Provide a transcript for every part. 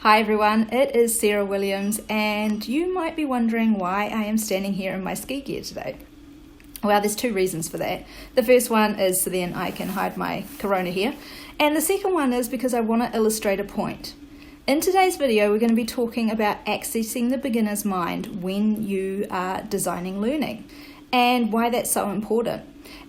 Hi everyone, it is Sarah Williams, and you might be wondering why I am standing here in my ski gear today. Well, there's two reasons for that. The first one is so then I can hide my corona here, and the second one is because I want to illustrate a point. In today's video, we're going to be talking about accessing the beginner's mind when you are designing learning, and why that's so important.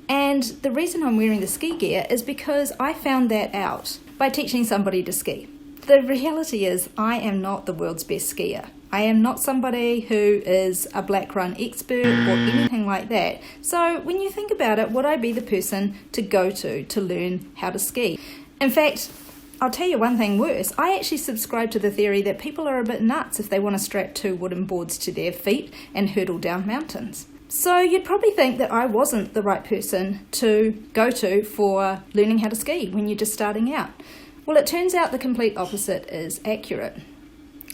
And the reason I'm wearing the ski gear is because I found that out by teaching somebody to ski. The reality is I am not the world's best skier. I am not somebody who is a black run expert or anything like that. So when you think about it, would I be the person to go to learn how to ski? In fact, I'll tell you one thing worse. I actually subscribe to the theory that people are a bit nuts if they want to strap two wooden boards to their feet and hurdle down mountains. So you'd probably think that I wasn't the right person to go to for learning how to ski when you're just starting out. Well, it turns out the complete opposite is accurate.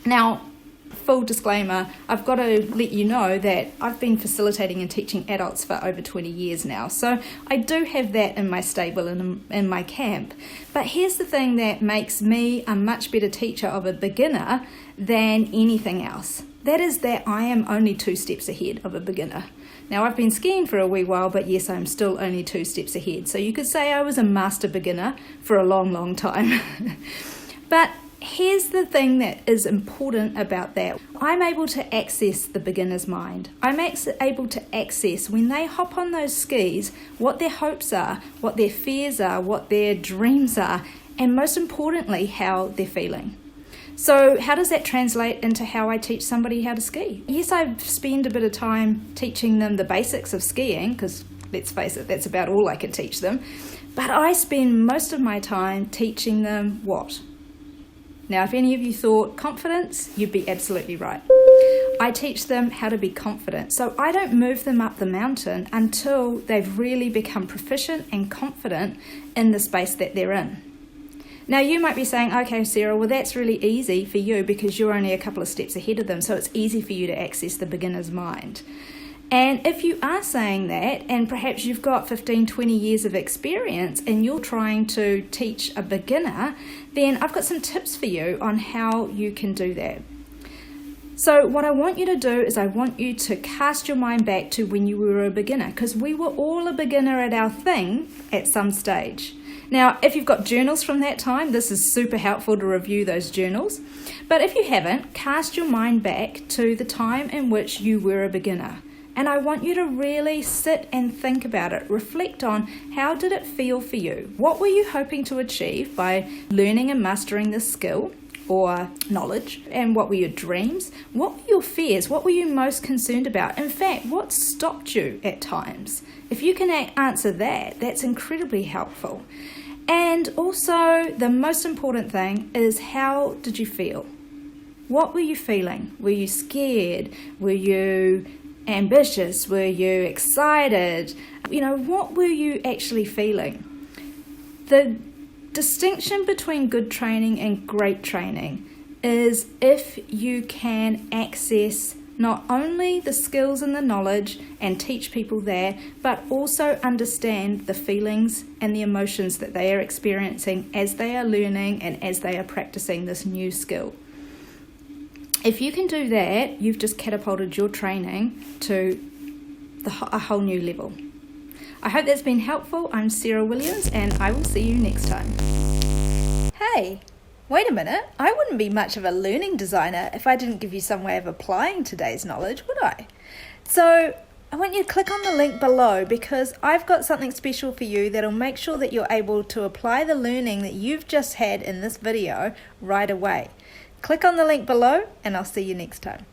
Now, full disclaimer, I've got to let you know that I've been facilitating and teaching adults for over 20 years now, so I do have that in my stable and in my camp. But here's the thing that makes me a much better teacher of a beginner than anything else. That is that I am only 2 steps ahead of a beginner. Now, I've been skiing for a wee while, but yes, I'm still only 2 steps ahead. So you could say I was a master beginner for a long, long time. But here's the thing that is important about that. I'm able to access the beginner's mind. I'm able to access, when they hop on those skis, what their hopes are, what their fears are, what their dreams are, and most importantly, how they're feeling. So how does that translate into how I teach somebody how to ski? Yes, I spend a bit of time teaching them the basics of skiing, because let's face it, that's about all I can teach them. But I spend most of my time teaching them what? Now, if any of you thought confidence, you'd be absolutely right. I teach them how to be confident. So I don't move them up the mountain until they've really become proficient and confident in the space that they're in. Now, you might be saying, okay, Sarah, well, that's really easy for you because you're only a couple of steps ahead of them, so it's easy for you to access the beginner's mind. And if you are saying that, and perhaps you've got 15, 20 years of experience and you're trying to teach a beginner, then I've got some tips for you on how you can do that. So what I want you to do is I want you to cast your mind back to when you were a beginner, because we were all a beginner at our thing at some stage. Now, if you've got journals from that time, this is super helpful to review those journals. But if you haven't, cast your mind back to the time in which you were a beginner. And I want you to really sit and think about it. Reflect on, how did it feel for you? What were you hoping to achieve by learning and mastering this skill or knowledge? And what were your dreams? What were your fears? What were you most concerned about? In fact, what stopped you at times? If you can answer that, that's incredibly helpful. And also, the most important thing is, how did you feel? What were you feeling? Were you scared? Were you ambitious? Were you excited? What were you actually feeling? The distinction between good training and great training is if you can access not only the skills and the knowledge and teach people there, but also understand the feelings and the emotions that they are experiencing as they are learning and as they are practicing this new skill. If you can do that, you've just catapulted your training to a whole new level. I hope that's been helpful. I'm Sarah Williams, and I will see you next time. Hey, wait a minute. I wouldn't be much of a learning designer if I didn't give you some way of applying today's knowledge, would I? So I want you to click on the link below, because I've got something special for you that'll make sure that you're able to apply the learning that you've just had in this video right away. Click on the link below, and I'll see you next time.